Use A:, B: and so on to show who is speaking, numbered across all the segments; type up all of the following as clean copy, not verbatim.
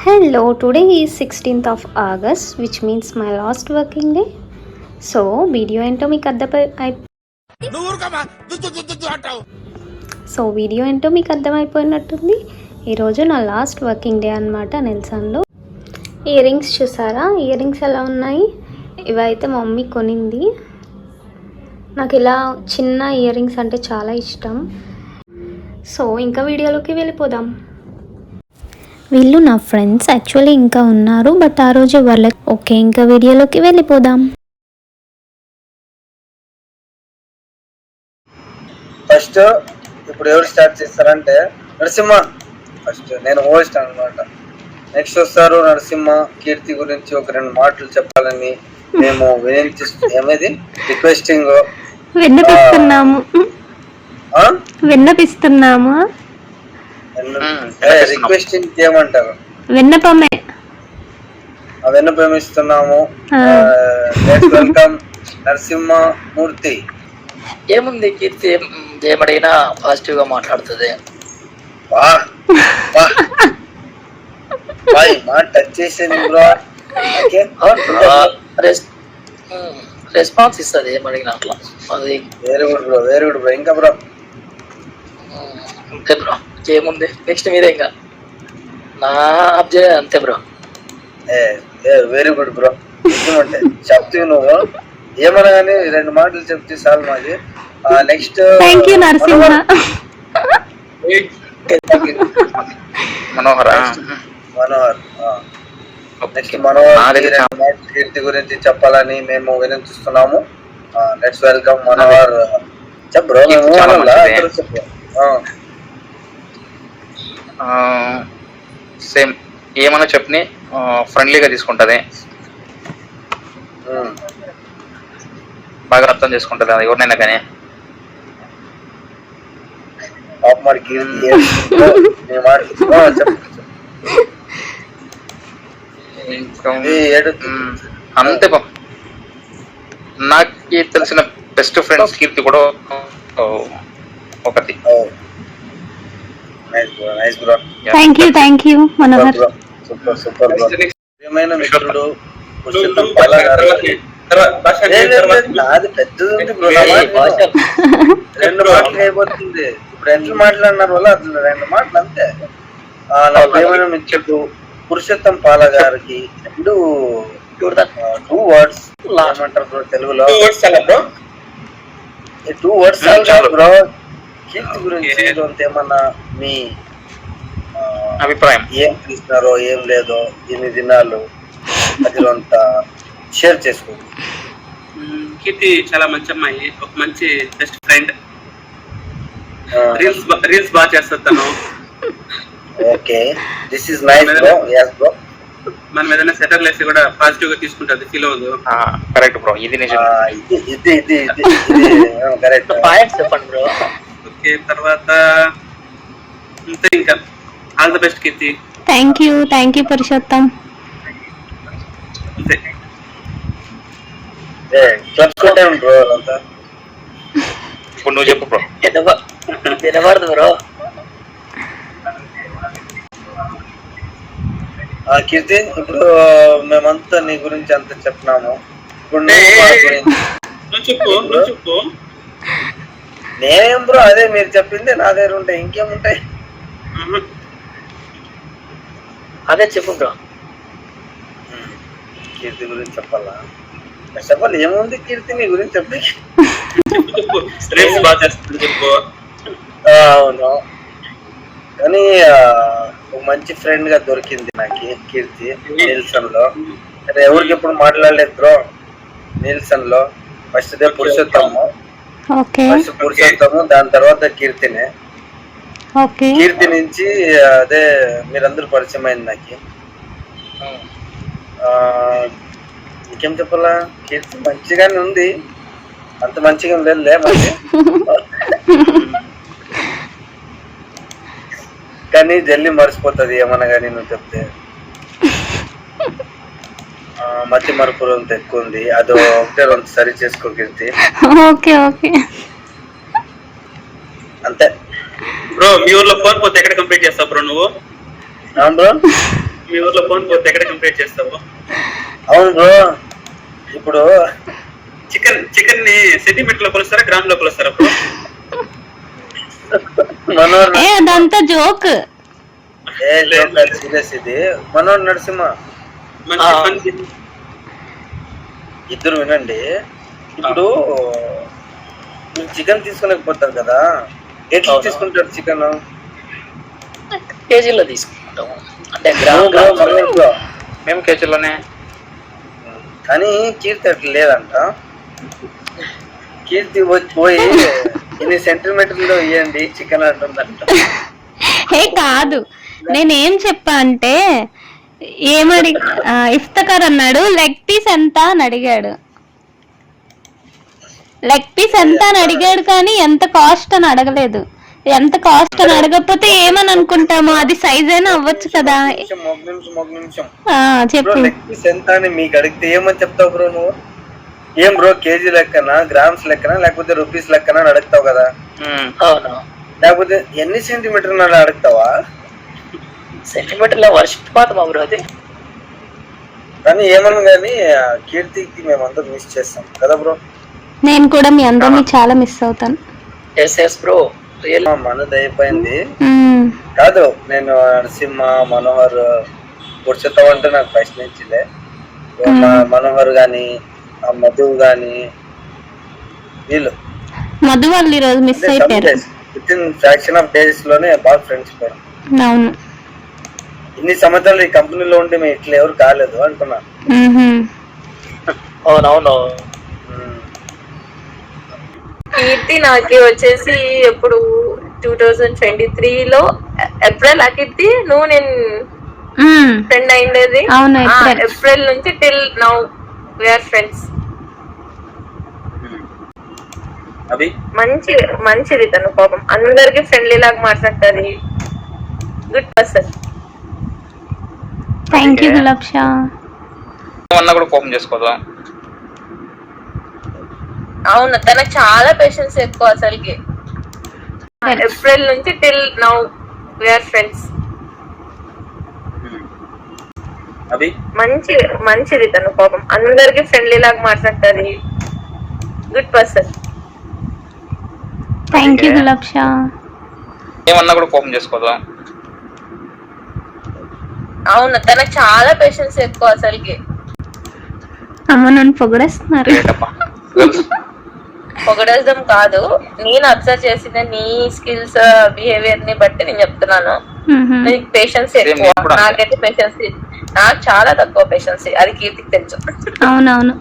A: Hello, today is 16th of August, which means my last working day. So, video ఏంటో మీకు అర్థమైపోయినట్టుంది. ఈరోజు నా last working day అనమాట నెల్సన్లో. Ear rings చూసారా? Ear rings ఎలా ఉన్నాయి? ఇవైతే మా మమ్మీ కొనింది. నాకు ఇలా చిన్న ఇయర్ రింగ్స్ అంటే చాలా ఇష్టం. సో ఇంకా వీడియోలోకి వెళ్ళిపోదాం. వీళ్ళు నా ఫ్రెండ్స్ యాక్చువల్లీ ఇంకా ఉన్నారు, బట్ ఆ రోజు వాళ్ళకి ఓకే. ఇంకా వీడియోలోకి వెళ్ళిపోదాం.
B: ఫస్ట్ ఇప్పుడు ఎవరు స్టార్ట్ చేస్తారంటే నరసింహ. ఫస్ట్ నేను హోస్ట్ అనమాట. నెక్స్ట్ వస్తారు నరసింహ. కీర్తి గురించి ఒక 2 మాటలు చెప్పాలని మేము ఏమేది రిక్వెస్టింగ్
A: విన్నపిస్తున్నాము.
B: రిక్వెస్టింగ్ ఏమంటారు?
A: విన్నపమే.
B: విన్నపమిస్తున్నాము. వెల్కమ్ నరసింహ మూర్తి.
C: ఏముంది, కీర్తి ఏమడిగినా పాజిటివ్ గా మాట్లాడుతుంది.
B: టచ్ చేసేది బ్రో.
C: రెస్పాన్స్ ఇస్తుంది ఏమడిగినా అట్లా. అది
B: very good bro, very good bro. ఇంకా బ్రో
C: అంతే బ్రో, ఏముంది నెక్స్ట్ మీదే. ఇంకా నా అబ్జెక్ట్ అంతే బ్రో.
B: Very good bro. అంటే చెప్తావు నువ్వు ఏమన్నా కానీ 2 మాటలు చెప్తే చాలు మాది. నెక్స్ట్
C: మనోహర్.
B: నెక్స్ట్ మనోహర్ కీర్తి గురించి చెప్పాలని మేము వినంతిస్తున్నాము. Let's welcome Manohar. చెప్పు బ్రో. చెప్పు.
D: సేమ్ ఏమన్నా చెప్పని ఫ్రెండ్లీగా తీసుకుంటది, బాగా అర్థం చేసుకుంటది అది ఎవరినైనా కానీ. అంతే బా. నాకు తెలిసిన బెస్ట్ ఫ్రెండ్స్ కీర్తి కూడా ఒకటి.
A: Thank you Manohar.
B: Super super bro. ప్రియమైన మిత్రుడు నాది పెద్దది ఉంది బ్రో. 2 మాటలు అయిపోతుంది. ఇప్పుడు ఎట్లా మాట్లాడినారు వల్ల అట్లా 2 మాటలు అంతే. నా ప్రియమైన మిత్రుడు పురుషోత్తం పాల గారికి 2 వర్డ్స్ ఏమంటారు బ్రో తెలుగులో? 2 వర్డ్స్ బ్రో. కీర్తి గురించి ఏమన్నా మీ
D: అభిప్రాయం,
B: ఏం చూసినారో ఏం లేదో ఇన్ని దినాలు అదిలో అంతా షేర్ చేసుకోండి.
E: కీర్తి చాలా మంచి అమ్మాయి, ఒక మంచి బెస్ట్ ఫ్రెండ్. రీల్స్ బాగా చేస్తారు తను.
B: Okay, this is nice bro. yes bro.
E: మనం ఏదైనా సెటర్ లేసి కూడా పాజిటివ్ గా తీసుకుంటది, ఫీల్ అవ్వదు.
D: కరెక్ట్ బ్రో, ఇది నిజం.
B: ఇది కరెక్ట్.
C: పాయింట్స్ చెప్పండి బ్రో.
E: ఓకే, తర్వాత అంతే. ఇంకా all the best Keerthi.
A: Thank you Purushottam.
E: అంతే.
B: బ్రో అంతా.
D: ఇప్పుడు నువ్వు చెప్పు బ్రో.
C: వినబడదు బ్రో.
B: కీర్తి, ఇప్పుడు మేమంతా నీ గురించి అంత చెప్పినాము. ఇప్పుడు
E: నువ్వు చెప్పు.
B: నేనేం బ్రో, అదే మీరు చెప్పింది నా దగ్గర ఉంటాయి, ఇంకేముంటాయి?
C: అదే చెప్పు బ్రో.
B: కీర్తి గురించి చెప్పాలా? చెప్పాలి ఏముంది కీర్తి నీ గురించి చెప్పి.
E: రీల్స్ బాగా చేస్తుంది చెప్పు.
B: అవును, కానీ ఒక మంచి ఫ్రెండ్ గా దొరికింది నాకు కీర్తి నిల్సన్ లో. ఎవరికి ఎప్పుడు మాట్లాడలేదు బ్రో నిల్సన్ లో. ఫస్ట్ డే పురుషోత్తము, దాని తర్వాత కీర్తినే. కీర్తి నుంచి అదే మీరందరూ పరిచయం అయింది నాకు. ఇంకేం చెప్పాలా? కీర్తి మంచిగానే ఉంది, అంత మంచిగా లేదులే మరి. కానీ జల్లి మర్చిపోతుంది ఏమన్నా కానీ నువ్వు చెప్తే. మతి మరుపులు అంత ఎక్కువ ఉంది, అది ఒకటే 2 సరి చేసుకో కీర్తి.
A: ఓకే
B: అంతే
E: బ్రో. మీ ఊర్లో 4 పోతే ఎక్కడ కంప్లీట్ చేస్తావు బ్రో నువ్వు?
B: బ్రో
E: మీ ఊర్లో ఫోన్ పోతే ఎక్కడ కంప్లీట్ చేస్తావు?
B: అవును బ్రో, ఇప్పుడు
E: చికెన్ ని సెంటీమీటర్ లో కొలుస్తారా, గ్రామ్ లో కొలుస్తారా బ్రో?
B: మనోహర్
A: అదంతా జోక్.
B: సీరియస్ ఇది. మనోహర్ నరసింహ
E: మంచి
B: ఇద్దరు వినండి. ఇప్పుడు మీరు చికెన్ తీసుకోలేకపోతారు కదా, ఎట్లా తీసుకుంటారు చికెన్?
C: కేజీలో తీసుకుంటాము, అంటే
D: మేము కేజీలోనే.
B: కానీ కీర్తి అట్లా లేదంట. కీర్తి పోయి ఇన్ని సెంటీమీటర్లు ఇవ్వండి చికెన్ అంటుందంట.
A: కాదు, నేనేం చెప్పా అంటే ఇఫ్తకార్ అన్నాడు లెగ్ పీస్ ఎంత అని అడిగాడు. లెగ్ పీస్ ఎంత అని అడిగాడు కానీ ఎంత కాస్ట్ అని అడగలేదు. ఎంత కాస్ట్ అని అడగకపోతే ఏమని అనుకుంటాము, అది సైజ్ అయినా అవ్వచ్చు కదా. చెప్పు.
B: లెగ్ పీస్ ఎంత అని మీకు అడిగితే ఏమని చెప్తావు బ్రో నువ్వు? ఏం బ్రో కేజీ లెక్కనా, గ్రామ్స్ లెక్కనా, లేకపోతే రూపీస్ లెక్కనా అని అడుగుతావు కదా. లేకపోతే ఎన్ని సెంటీమీటర్ అడుగుతావా?
C: సెంటీమీటర్ల వర్షపాతం బ్రో అది.
B: కానీ ఏమన్నా కానీ కీర్తికి మేమందరం మిస్ చేస్తాం కదా బ్రో.
A: నేను కూడా మీ అందరినీ చాలా మిస్ అవుతాను.
C: బ్రో
B: మనది అయిపోయింది కాదు. నేను నరసింహ, మనోహర్ కూర్చుతాం అంటే నాకు ఫస్ట్ నుంచిలే. మనోహర్ గాని, మధు గాని, వీళ్ళు
A: మధు వాళ్ళు ఈరోజు మిస్ అయిపోయారు.
B: With in fraction of days లోనే బాగా ఫ్రెండ్స్ పోయారు.
A: అవును,
B: ఇన్ని సంవత్సరాలు ఈ కంపెనీలో ఉంటే మేము ఇట్లా ఎవరు కాలేదు అంటున్నా.
C: అవునవును.
F: కీర్తి నాకి వచ్చేసి ఎప్పుడు 2023లో ఏప్రిల్ కీర్తి నువ్వు నేను ఫ్రెండ్ అయిండేది. ఏప్రిల్ నుంచి టిల్ నౌ వీఆర్ ఫ్రెండ్స్. మంచిది తను, పాపం అందరికి ఫ్రెండ్లీ లాగా మాట్లాడుతుంది. Good person.
A: థ్యాంక్ యూ గులాబ్ష.
D: కూడా కోపం చేసుకోదా?
F: అవును, తనకు చాలా పేషెన్స్ ఎక్కువ అసలుకి. ఏప్రిల్ నుంచి టిల్ నౌ వీఆర్ ఫ్రెండ్స్. మంచిది తను, పాపం అందరికి ఫ్రెండ్లీ లాగా మాట్లాడుతుంది. Good person.
A: థ్యాంక్ యూ గులాబ్ష.
D: ఏమన్నా కూడా కోపం చేసుకోదా?
F: అవును, తనకు చాలా పేషెన్స్ ఎక్కువ అసలుకి.
A: అమ్మ నన్ను పొగడేస్తున్నారు.
F: పొగడేద్దాం కాదు, నేను అబ్జర్వ్ చేసిన నీ స్కిల్స్, బిహేవియర్ ని బట్టి నేను చెప్తున్నాను. నీకు పేషెన్స్ ఎక్కువ, నాకైతే పేషెన్స్ నాకు చాలా తక్కువ పేషెన్స్. అది కీర్తికి తెలుసు.
A: అవునవును.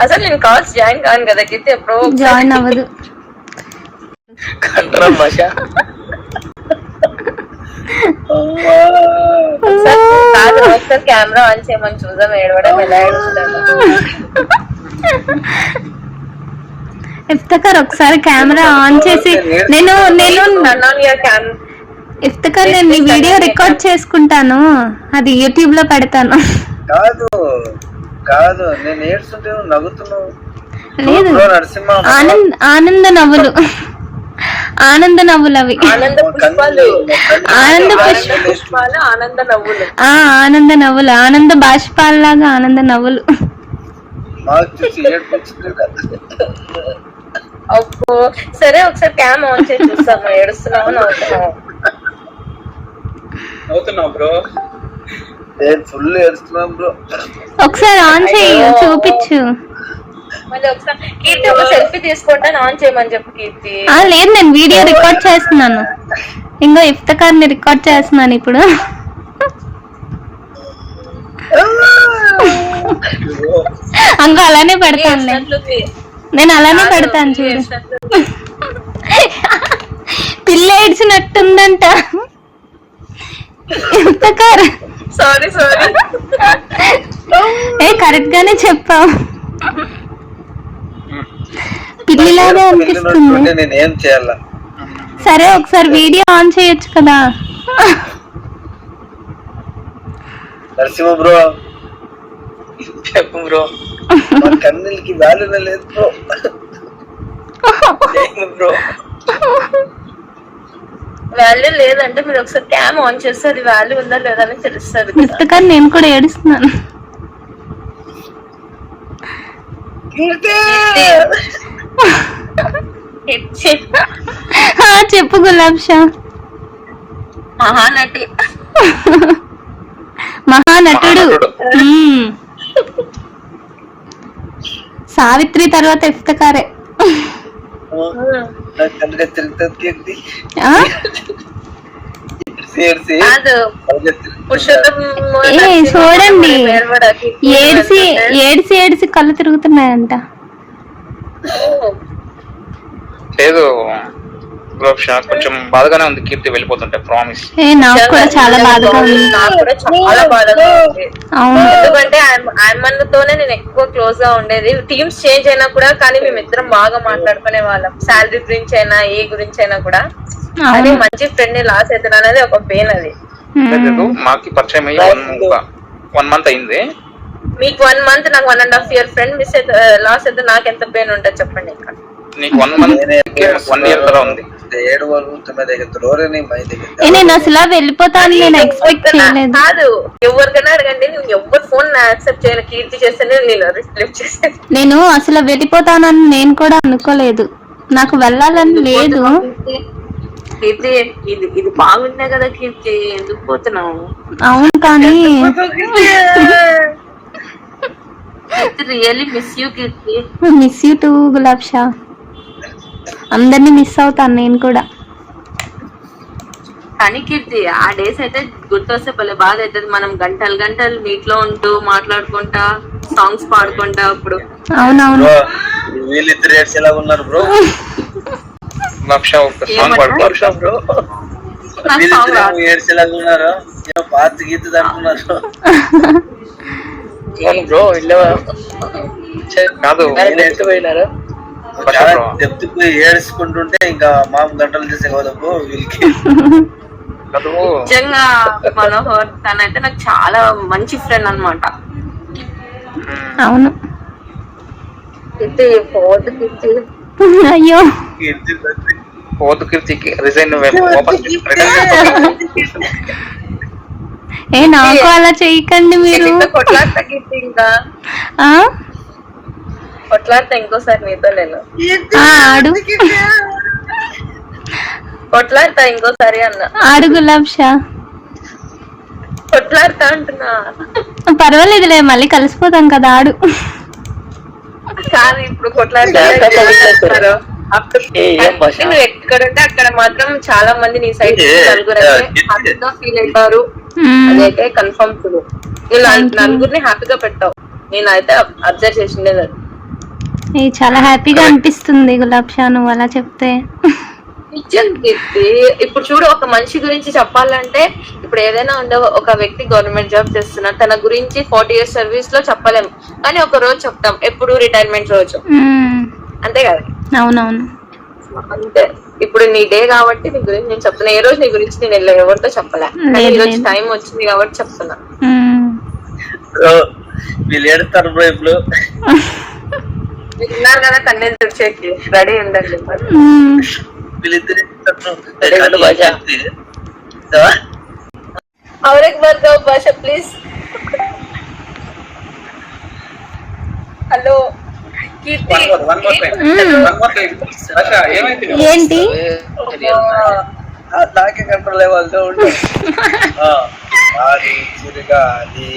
F: అసలు నేను కాల్స్ జాయిన్ కాను కదా కీర్తి, ఎప్పుడో
A: జాయిన్ అవ్వదు.
F: కాదు, ఒకసారి కెమెరా ఆన్ చేయమని చూద్దాం ఏడవడం ఎలా ఏడుస్తాను.
A: ఇఫ్తకార్ ఒకసారి కెమెరా ఆన్ చేసి నేను ఇఫ్తకార్ నేను నీ వీడియో రికార్డ్ చేసుకుంటాను, అది యూట్యూబ్ లో పెడతాను.
B: కాదు నేను ఏడుస్తుంటే నవ్వుతున్నావు.
A: లేదు, ఆనంద నవ్వులు, ఆనంద నవ్వులు అవి.
F: ఆనంద పుష్పాలు, ఆనంద నవ్వులు,
A: ఆనంద నవ్వులు, ఆనంద బాష్పాల్లాగా ఆనంద నవ్వులు.
F: అబ్బో సరే, ఒకసారి క్యామ్ ఆన్ చేసి చూస్తాను. ఏడుస్తున్నావు,
E: అవుతున్నావు బ్రో?
B: ఫుల్ ఏడుస్తున్నాం బ్రో.
A: ఒకసారి ఆన్ చేయి, చూపించు.
F: మళ్ళీ ఒకసారి కీర్తి ఒక సెల్ఫీ తీసుకుంటాను, ఆన్ చేయమని చెప్పు కీర్తి.
A: లేదు, నేను వీడియో రికార్డ్ చేస్తున్నాను. ఇంకో ఇఫ్తకార్ ని రికార్డ్ చేస్తున్నాను ఇప్పుడు. అంకో అలానే పెడతాను, నేను అలానే పెడతాను చూడు. పిల్ల ఏడ్చినట్టుందంట. ఇఫ్తకార్
F: సారీ
A: కరెక్ట్ గానే చెప్పావు. పిల్లిలాగే అనిపిస్తుంది.
B: నేనేం చేయాల?
A: సరే ఒకసారి వీడియో ఆన్ చేయొచ్చు కదా.
B: నరసింహ బ్రో
C: చెప్పు బ్రో.
B: మా కన్నీళ్ళకి వాల్యూనే లేదు బ్రో.
C: బ్రో
F: వాల్యూ లేదంటే మీరు ఒకసారి క్యామ్ ఆన్ చేస్తే అది వాల్యూ ఉందా లేదా అని తెలుస్తుంది కదా.
A: ఇప్పటికని నేను కూడా ఏడుస్తున్నాను. చెప్పు గులాబ్ షా.
F: మహానటి,
A: మహానటుడు. సావిత్రి తర్వాత ఇఫ్తకారే. చూడండి, ఏడిసి ఏడిసి ఏడిసి కళ్ళు తిరుగుతున్నాయంట.
D: లేదు కొంచెం బాధగానే ఉంది కీర్తి వెళ్ళిపోతుంటే, ప్రామిస్.
A: నాకు కూడా చాలా బాధగా ఉంది.
F: నాకు కూడా చాలా బాధగా ఉంది. ఎందుకంటే ఆయమ్మతోనే నేను ఎక్కువ క్లోజ్ గా ఉండేది. టీమ్స్ చేంజ్ అయినా కూడా కానీ మేమిద్దరం బాగా మాట్లాడుకునే వాళ్ళం. శాలరీ గురించి అయినా ఏ గురించి అయినా కూడా. అది మంచి ఫ్రెండ్ ని లాస్ అవుతున్నా అనేది ఒక పెయిన్. అది
D: మాకి పరిచయం అయ్యి 1 month అయింది.
F: మీకు 1 month, నాకు 1.5 year ఫ్రెండ్ మిస్ అయితే లాస్ అయితే నాకు ఎంత పెయిన్ ఉంటుంది చెప్పండి. ఇంకా
D: నీకు 1 month 1 year కూడా ఉంది.
A: నేను అసలు వెళ్ళిపోతాను నేను ఎక్స్పెక్ట్ చేయలేదు.
F: కాదు, ఎవరికైనా అడగండి, నేను ఎవరు ఫోన్ యాక్సెప్ట్ చేయను. కీర్తి చేస్తేనే నేను లిఫ్ట్ చేస్తాను.
A: నేను అసలు వెళ్ళిపోతానని నేను కూడా అనుకోలేదు. నాకు వెళ్ళాలని లేదు.
F: కీర్తి ఇది బాగుండే కదా కీర్తి, ఎందుకు పోతున్నావు?
A: అవును కానీ
F: really miss you Keerthi.
A: Miss you too Gulab Shah. అందరినీ మిస్ అవుతాను నేను కూడా.
F: కానీ కీర్తి ఆ డేస్ అయితే గుర్తొస్తే భలే బాధ అవుతుంది. మనం గంటలు గంటలు నీటిలో ఉంటూ మాట్లాడుకుంటా సాంగ్స్ పాడుకుంటా. అప్పుడు
A: అవునవును.
B: వీళ్ళిద్దరు ఏడ్స్ ఎలా ఉన్నారు బ్రో? ఏడ్స్ ఎలా ఉన్నారు? పాత గీత అనుకున్నారు
C: బ్రో. కాదు పోయినారా?
B: చెప్తూ ఏడ్చుకుంటుంటే ఇంకా మాకు గంటలు చేసే కదా బ్రో వీళ్ళకి.
F: నిజంగా మనోహర్ తనైతే నాకు చాలా మంచి ఫ్రెండ్ అన్నమాట.
A: అవును. అయ్యో నాకు అలా చెయ్యకండి మీరు.
F: కొట్లాడతా కీర్తి, ఇంకా కొట్లాడతా ఇంకోసారి నీతో నేను.
A: ఆడు
F: కొట్లాడతా ఇంకోసారి అన్న.
A: ఆడు గులాబ్ షా.
F: కొట్లాడతా అంటున్నా.
A: పర్వాలేదులే, మళ్ళీ కలిసిపోతాం కదా. ఆడు
F: కాదు, ఇప్పుడు కొట్లాడతా. నువ్వు ఎక్కడుంటే అక్కడ మాత్రం చాలా మంది నీ సైడ్ నలుగురు హ్యాపీగా ఫీల్ అవుతారు. అదైతే కన్ఫర్మ్ చూడు. ఇలా నలుగురిని హ్యాపీగా పెట్టావు. నేనైతే అబ్జర్వ్ చేసిండేది.
A: చాలా హ్యాపీగా అనిపిస్తుంది గులాబ్ షా నువ్వు అలా చెప్తే.
F: నిజం కీర్తి, ఇప్పుడు చూడు, ఒక మనిషి గురించి చెప్పాలంటే ఇప్పుడు ఏదైనా ఉండే ఒక వ్యక్తి గవర్నమెంట్ జాబ్ చేస్తున్నారు, తన గురించి 40 years సర్వీస్ లో చెప్పలేము. కానీ ఒక రోజు చెప్తాం, ఎప్పుడు రిటైర్మెంట్ రోజు. అంతే కదా?
A: అవునవును
F: అంతే. ఇప్పుడు నీ డే కాబట్టి నీ గురించి నేను చెప్తున్నా. ఏ రోజు నీ గురించి నేను ఎవరితో చెప్పలే. ఈ రోజు టైం వచ్చింది కాబట్టి చెప్తున్నా.
B: వీళ్ళు ఏడుస్తారు బ్రో. ఇప్పుడు
F: విన్నారు కదా, కన్నీళ్ళు తుడిచేకి రెడీ ఉండండి. और एक बार गाओ भाषा प्लीज. హలో కీర్తి,
A: ఏంటి
B: నాకే కంట్రోల్ అవ్వాల్సి ఉంటుంది. చిరుగాలి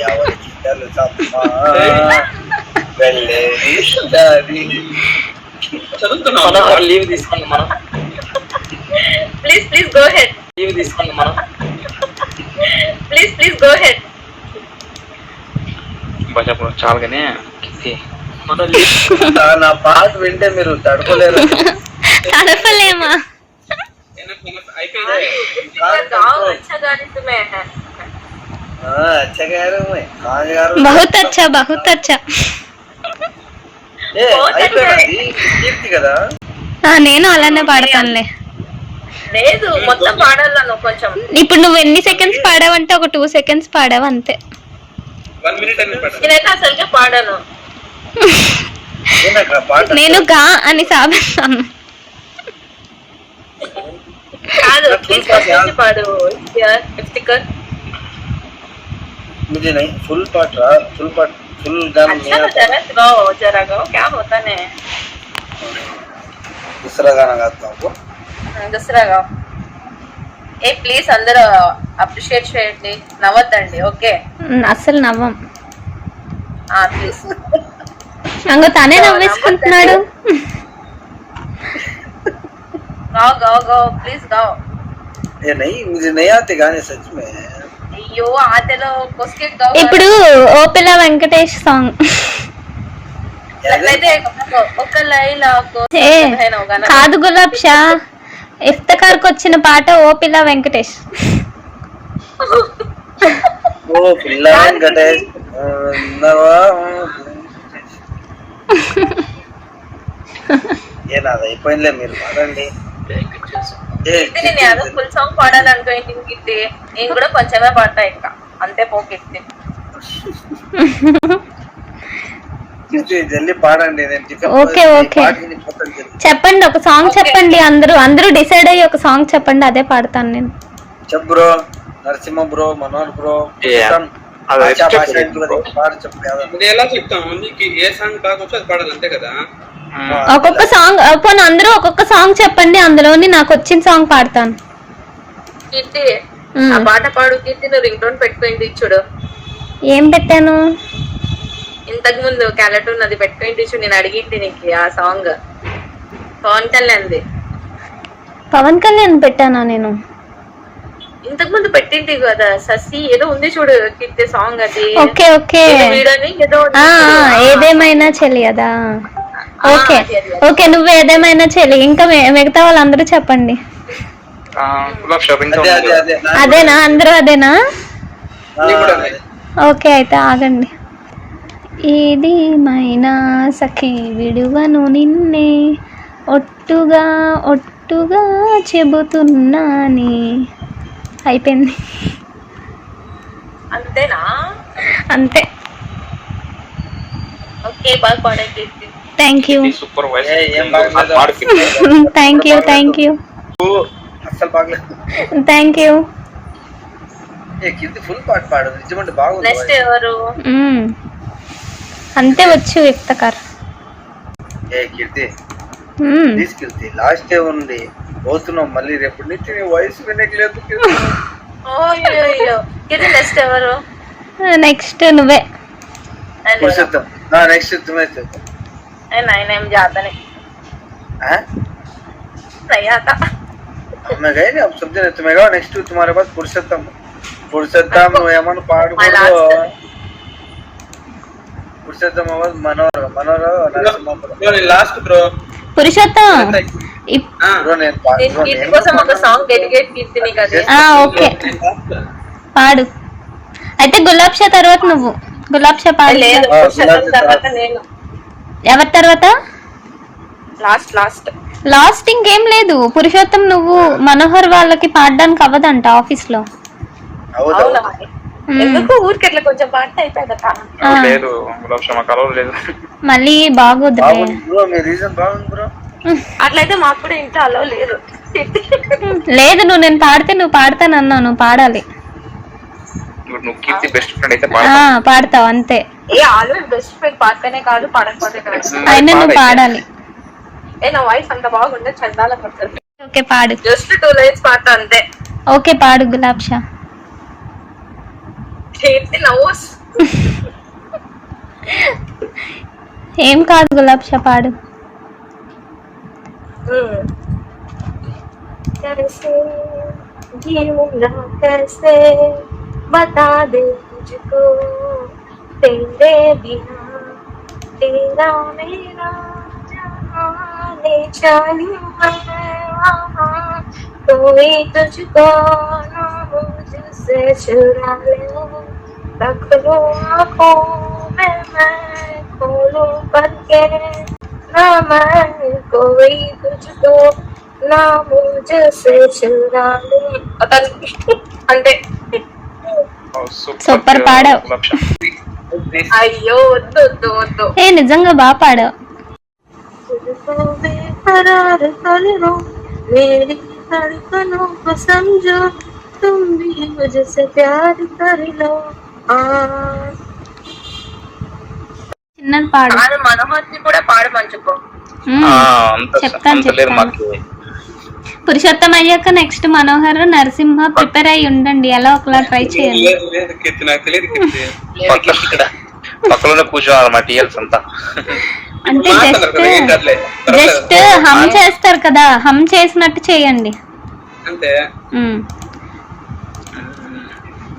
B: ఎవరికి తెలుసమ్మా వెళ్ళేది దారి.
C: లీవ్ తీసుకోండి మనం.
F: Please go head.
C: లీవ్ తీసుకోండి మనం.
F: Please go head.
D: చాలుగానే
B: నా పాట వింటే మీరు తడుకోలేరు.
A: తడపలేమా? बहुत अच्छा बहुत अच्छा.
B: కీర్తి కదా?
A: నేను అలానే పాడతానులే.
F: లేదు, మొత్తం పాడాలను కొంచెం.
A: ఇప్పుడు నువ్వు ఎన్ని సెకండ్స్ పాడావంటే ఒక 2 seconds పాడావు అంతే.
F: నేనైతే అసలుకే పాడాను.
A: నేను గా అని సాబిస్తాను.
F: కాదు ప్లీజ్ ఫస్ట్ నుంచి పాడు స్టిక్కర్.
B: मुझे नहीं फुल पार्ट रहा फुल गाना नहीं
F: अच्छा
B: आता।
F: जरा गाओ क्या होता है.
B: दूसरा गाना गाता हूँ वो।
F: దసరా గాओ. ఏ ప్లీజ్ అందరూ అప్రిషియేట్ చేయండి, నవ్వద్దండి. ఓకే
A: అస్సలు నవ్వం.
F: ప్లీజ్.
A: అంగో తనే నవ్వేసుకుంటున్నాడు.
F: गाओ गाओ गाओ प्लीज गाओ.
B: ये नहीं मुझे नहीं आते गाने सच में।
F: అయ్యో ఆటలో కొస్కెట్ గాओ.
A: ఇప్పుడు ఓపెలా వెంకటేష్ సాంగ్.
F: అయితే ఒక లైలా
A: ఏ కాదు గులాబ్ షా, ఇఫ్తకార్కి వచ్చిన పాట ఓపిలా వెంకటేష్.
B: ఓ పిల్ల వెంకటేష్ ఏనాది అయిపోయిందిలే, మీరు పాడండి.
F: నేను ఏదో ఫుల్ సాంగ్ పాడాలనుకోండి కిట్టి, నేను కూడా కొంచెమే పాడతా ఇంకా అంతే పోకెత్తి.
B: జల్దీ పాడండి. నేను
A: ఓకే ఓకే చెప్పండి, ఒక సాంగ్ చెప్పండి. అందరూ డిసైడ్ అయ్యి ఒక సాంగ్ చెప్పండి, అదే పాడతాను నేను.
B: చెప్ bro, Narasimha bro, Manohar bro,
E: ఇప్పుడు ఎలా చెప్తాము నీకు ఏ సాంగ్ బాగొచ్చో అది పాడాలి అంతే కదా.
A: ఒక్కొక్క సాంగ్ పోనీ అందరూ ఒక్కొక్క సాంగ్ చెప్పండి, అందులోని నాకు వచ్చిన సాంగ్ పాడతాను.
F: కీర్తి ఆ పాట పాడు కీర్తి. నువ్వు రింగ్ టోన్ పెట్టుకోండి చూడు.
A: ఏం పెట్టాను?
F: ఇంతకు ముందు క్యాలెటూన్ అది పెట్టుకోండి చూడు. నేను అడిగింది నీకు ఆ సాంగ్ పవన్ కళ్యాణ్ది.
A: పవన్ కళ్యాణ్ పెట్టానా నేను?
F: ఇంతకు ముందు పెట్టింది కదా ససి ఏదో ఉంది చూడు కీర్తి సాంగ్ అది.
A: ఓకే ఓకే
F: వీడని ఏదో
A: ఏదేమైనా చెలియదా. ఓకే ఓకే నువ్వు ఏదేమైనా చెల్లి. ఇంకా మిగతా వాళ్ళందరూ చెప్పండి. అదేనా? అందరూ అదేనా? ఓకే అయితే ఆగండి. ఏదేమైనా సఖీ విడువను నిన్నే, ఒట్టుగా ఒట్టుగా చెబుతున్నాని. అయిపోయింది.
F: అంతేనా?
A: అంతే.
F: ఓకే బాగా పాడే Keerthi.
A: Thank you
D: super voice.
A: Thank you thank you
B: అస్సలు బాగలేదు.
A: Thank you.
B: కీర్తి ఫుల్ పాట పాడు, నిజమంటే బాగుంది.
F: నెక్స్ట్ ఎవరు?
A: అంతే వచ్చు ఇఫ్తకార్.
B: ఏ కీర్తి తీసుకెళ్తే లాస్ట్ డే ఉంది పోతున్నాం మళ్ళీ రేపటి నుంచి నీ వయసు వినట్లేదు.
F: కీర్తి నెక్స్ట్ ఎవరు?
A: నెక్స్ట్ నువ్వే.
B: नेक्स्ट तुम्हें तो
F: नहीं मुझे आता नहीं. नहीं आता.
B: मैं गए नहीं, अब समझे नहीं. तुम्हें गाओ नेक्स्ट तुम्हारे पास पुरुषोत्तम ఏమన్నా పాడుకోడు. Purushottam Manohar Manohar
E: last bro
A: Purushottam.
F: కీర్తి కోసం ఒక సాంగ్ డెడికేట్ కీర్తి నీకు అది.
A: ఓకే పాడు. అయితే గులాబ్ షా తర్వాత నువ్వు. గులాబ్ షా పాడు.
F: లేదు తర్వాత నేను.
A: ఎవరి తర్వాత?
F: లాస్ట్ లాస్ట్
A: లాస్ట్ ఇంకేం లేదు. పురుషోత్తం నువ్వు మనోహర్ వాళ్ళకి పాడడానికి అవ్వదంట ఆఫీస్ లో.
F: ఎందుకు ఊరికి అట్లా కొంచెం పాట అయిపోయిందట.
D: లేదు గులాబ్ షా కలర్ లేదు.
A: మళ్ళీ బాగోదు.
F: అట్లయితే మాకు కూడా ఇంట్లో అలో లేదు.
A: లేదు నువ్వు నేను పాడితే నువ్వు పాడతానన్నా, నువ్వు పాడాలి.
D: నువ్వు కీర్తి బెస్ట్ ఫ్రెండ్ అయితే
A: పాడతావు అంతే.
F: ఏ ఆల్వేస్ బెస్ట్ ఫ్రెండ్ పాడతానే కాదు పాడకపోతే కాదు.
A: అయినా నువ్వు పాడాలి.
F: ఏ నా వాయిస్ అంత బాగుండే చందాల పడుతుంది.
A: ఓకే పాడు.
F: జస్ట్ 2 లైన్స్ పాడతా అంతే.
A: ఓకే పాడు గులాబ్ షా. ఏం కాదు గులాబ్ షా పాడు.
F: कैसे बता दे तुझको तेरे बिना तेरा मेरा जाने चलूं मैं कोई तुझको ना मुझसे चुरा ले रख लो आँखों में मैं खोलूं करके ना मैं कोई तुझको ना मुझसे चुरा ले. అంటే
A: సూపర్ పాడావు.
F: అయ్యో వద్దు వద్దు వద్దు.
A: ఏ నిజంగా బాగా పాడావు.
F: मेरी धड़कनों को समझो तुम भी मुझसे प्यार कर लो
A: చిన్నది పాడు.
F: మనోహర్ని కూడా పాడమంచుకో.
A: చెప్తాను చెప్తాను. పురుషోత్తం అయ్యాక నెక్స్ట్ మనోహర్ నరసింహ ప్రిపేర్ అయ్యి ఉండండి, ఎలా ఒకలా ట్రై చేయండి.
E: లేదు కీర్తి, నాకు తెలియదు కీర్తి.
D: పక్కలోనే కూర్చోవాలన్నమాట టీఎల్స్ అంతా.
A: అంటే జస్ట్ హమ్ చేస్తారు కదా, హమ్ చేసినట్టు చేయండి
E: అంతే.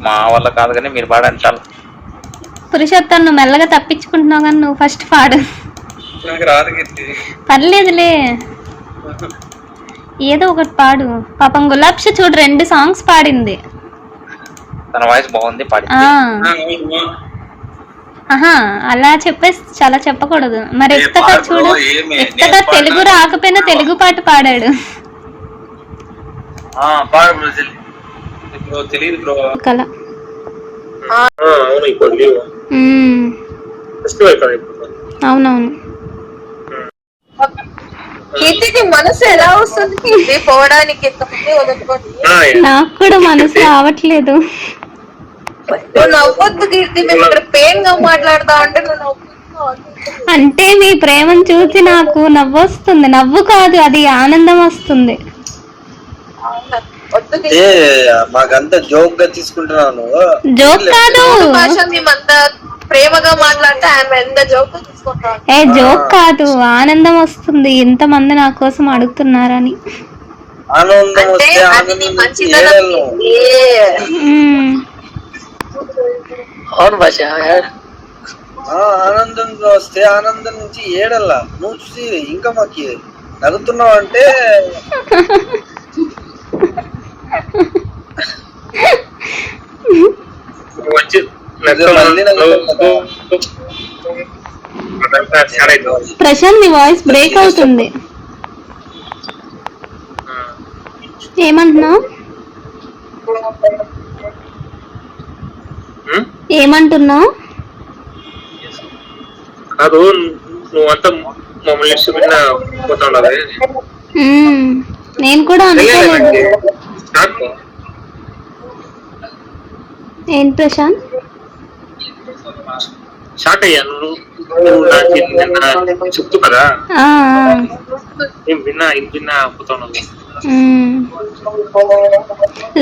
D: మా వల్ల కాదు కానీ మీరు పాడండి చాలు.
A: పురుషోత్తం నువ్వు మెల్లగా తప్పించుకుంటున్నావు కానీ నువ్వు ఫస్ట్ పాడు.
E: నాకు రాదు కీర్తి.
A: పర్లేదులే, ఏదో ఒకటి పాడు. పాపం గులాబ్ష చూడు 2 సాంగ్స్ పాడింది.
D: తన వాయిస్ బాగుంది, పాడి.
A: ఆహా అలా చెప్పేసి చాలా చెప్పకూడదు. మరి ఇఫ్తకార్ చూడు, ఇఫ్తకార్ తెలుగు రాకపోయినా తెలుగు పాట పాడాడు.
E: తెలియదు బ్రో
A: కళ. అవునవును.
F: కీర్తికి మనసు ఎలా వస్తుంది కీర్తి పోవడానికి?
A: నాకు కూడా మనసు రావట్లేదు.
F: నువ్వు నవ్వొద్దు కీర్తి, మేము ఇక్కడ పెయిన్ గా మాట్లాడుతా అంటే నువ్వు నవ్వుతున్నావు.
A: అంటే మీ ప్రేమను చూసి నాకు నవ్వు వస్తుంది. నవ్వు కాదు, అది ఆనందం వస్తుంది.
B: మాకంతా జోక్ గా తీసుకుంటున్నాను.
A: జోక్ కాదు,
F: మేమంతా ప్రేమగా మాట్లాడితే ఆమె ఎంత జోక్ తీసుకుంటాం.
A: జోక్ కాదు, ఆనందం వస్తుంది. ఇంతమంది నా కోసం అడుగుతున్నారని.
B: ఆనందం వస్తే
C: అవును భాష,
B: ఆనందంగా వస్తే ఆనందం నుంచి ఏడల్లా నువ్వు చూసి ఇంకా మాకి నవ్వుతున్నావు అంటే
A: ప్రశాంత్ నీ వాయిస్ బ్రేక్ అవుతుంది. ఏమంటున్నావు? ఏమంటున్నావు?
E: కాదు, నువ్వంతా మమ్మల్ని ఇష్టమైన పోతుండదు.
A: నేను కూడా అనుకోలేదు. ఏం ప్రశాంత్?
E: షార్ట్ అయ్యాను చెప్తూ కదా, విన్నా పోతున్నావు.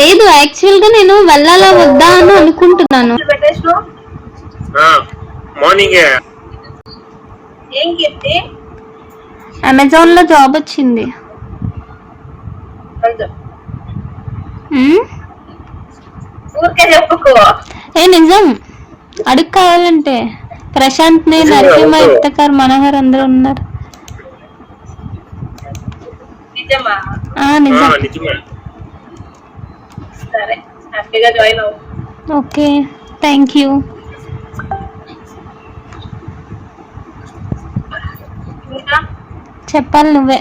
A: లేదు, యాక్చువల్ గా నేను వెళ్ళాలా వద్దా అని అనుకుంటున్నాను.
E: మార్నింగ్
A: అమెజాన్ లో జాబ్ వచ్చింది. ఏ నిజం, అడుగు కావాలంటే. ప్రశాంత్ ని, నరసింహ, ఇఫ్తకార్, మనోహర్ అందరూ ఉన్నారు. నిజం. Okay, thank you. చెప్పాలి నువ్వే.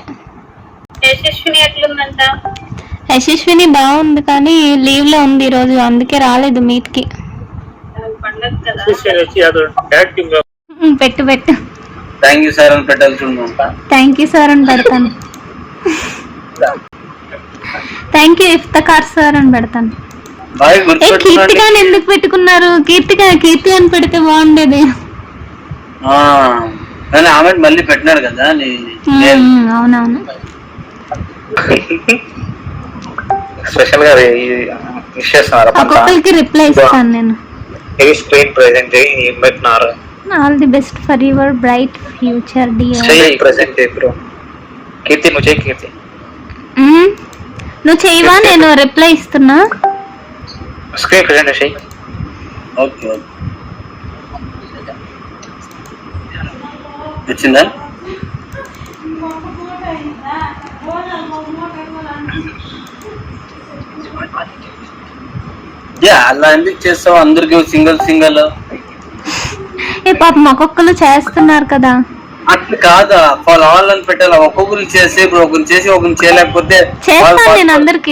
A: యశస్విని బాగుంది కానీ లీవ్ లో ఉంది ఈరోజు, అందుకే రాలేదు మీట్ కి. పెట్టు పెట్టు.
B: థ్యాంక్ యూ సార్ అని పెట్టాలి.
A: థ్యాంక్ యూ సార్ అని పెడతాను. థ్యాంక్ యూ ఇఫ్తకార్ సార్ అని పెడతాను. కీర్తికాని ఎందుకు పెట్టుకున్నారు? కీర్తి అని పెడితే బాగుండేది.
B: ఆమె మళ్ళీ పెట్టినారు కదా.
A: అవునవును.
D: స్పెషల్ గా
A: ఒక్కొక్కరికి రిప్లై ఇస్తాను నేను. All the best for your bright future dear.
D: Keerthi నువ్వు చేయి. కీర్తి
A: నువ్వు చేయవా? నేను రిప్లై ఇస్తున్నా.
D: స్క్రీన్ ప్రెజెంట్ చేయి.
B: ఓకే, వచ్చిందా? అలా ఎందుకు చేస్తావు? అందరికి సింగల్
A: ఏ పాపం ఒక్కొక్కరు చేస్తున్నారు కదా.
B: అట్లా కాదా, ఫాలో అని పెట్టాలి. ఒక్కొక్కరు చేసి ఒకరిని చేసి ఒకరిని చేయలేకపోతే
A: చేస్తాను. నేను అందరికి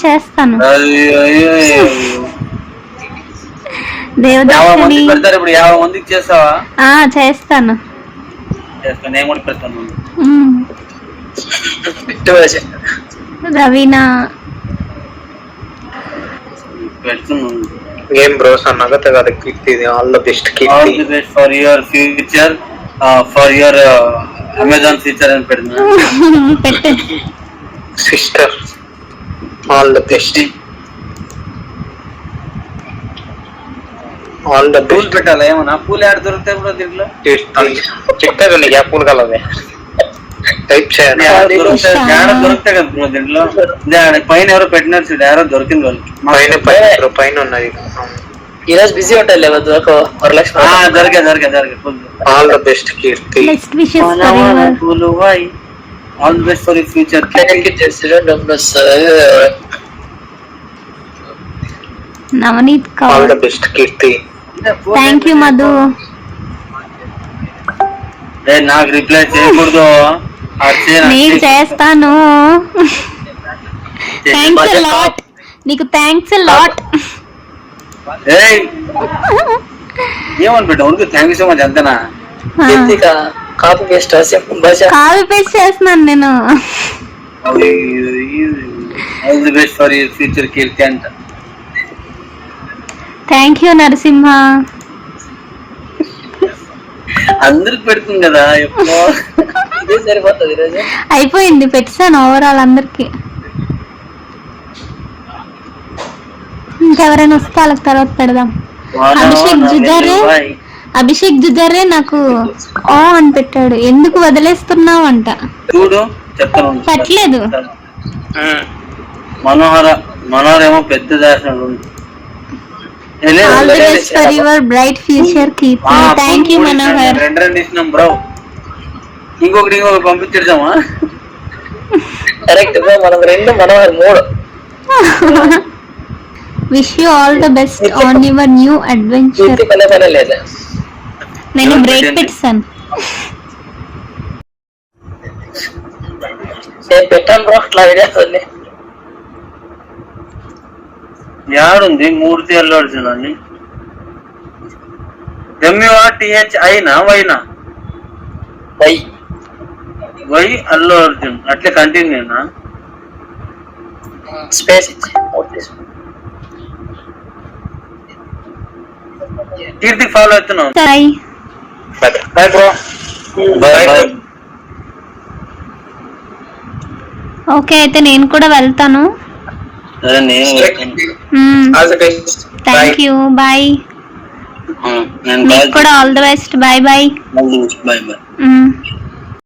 A: చేస్తాను. దేవదాసుని
B: పెడతారు. ఇప్పుడు 50 మందికి చేస్తావా?
A: చేస్తాను.
B: నేను కూడా పెడతాను.
A: రవీనా
B: పెడుతున్నాను.
D: ఏం బ్రోస్ అన్నగత కదా Keerthi, all the best
B: all
D: Keerthi.
B: The best for your future, for your Amazon future అని పెడుతున్నాను.
A: పెట్టు.
D: Sister all the best, all the
B: పూలు
D: బెస్ట్.
B: పెట్టాలా ఏమన్నా? పూలు ఆడ దొరుకుతాయి బ్రో దీంట్లో?
D: చెప్తాను నీకు పూలు కలవే టైప్ చేయాలి.
B: ఆడ దొరుకుతాయి కదా బ్రో దీంట్లో. ఆడ పైన ఎవరో పెట్టినారు చూడు, ఎవరో దొరికింది వాళ్ళకి.
D: పైన ఉన్నది.
C: ఈ రోజు బిజీ ఉంటాయి లేవద్దు వరలక్ష్మి.
B: దొరికే పూలు.
D: All the best Keerthi.
A: Best wishes for your
B: పూలు boy, all the best for your future.
C: డబ్బులు వస్తాయి.
A: Navneet
D: all
A: Kaur.
D: The best Keerthi.
A: Thank you Madhu.
B: నాకు రిప్లై చేయకూడదు.
A: నేను చేస్తాను. Thanks a lot. నీకు థ్యాంక్స్ అ లాట్.
B: ఏమని పెట్టా ఉనికి? థ్యాంక్ యూ సో మచ్ అంతేనా?
C: కాపీ పేస్ట్
A: కాపీ పేస్ట్ చేస్తున్నాను నేను.
B: All the best for your future Keerthi అంట.
A: Thank you Narasimha.
B: అందరికి పెడుతుంది కదా ఎప్పుడో.
C: ఇదే సరిపోతుంది ఈరోజు.
A: అయిపోయింది, పెట్టాను ఓవరాల్ అందరికి. ఇంకెవరైనా వస్తే వాళ్ళకి తర్వాత పెడదాం. అభిషేక్ జుజారే నాకు ఓ అని పెట్టాడు. ఎందుకు వదిలేస్తున్నావు అంట.
B: చూడు చెప్తాను.
A: పెట్టలేదు.
B: మనోహర్ ఏమో పెద్ద దాసనాడు.
A: All the best for your bright future Keerthi. Thank you Manohar.
B: రెండు ఇచ్చినాం బ్రో. ఇంకొకటి పంపించేద్దామా?
C: Correct bro. మనం 2 Manohar 3.
A: Wish you all the best on your new adventure.
C: పనే లేదా?
A: నేను బ్రేక్ పెట్టాను.
C: నేను పెట్టాను బ్రో అట్లా వీడియోస్ అన్ని.
B: యాడుంది? మూర్తి అల్లు అర్జున్ అని. MURTHIనా వైనా? వై అల్లు అర్జున్ అట్లే కంటిన్యూనా?
C: స్పేస్ ఇచ్చి
B: కీర్తి ఫాలో అవుతున్నావు.
A: Bye
D: bye bro. Bye.
A: Okay అయితే నేను కూడా వెళ్తాను.
D: All the best.
A: Thank you. Bye.
B: నేను
A: మీకు కూడా all the best. Bye bye.
B: Bye bye.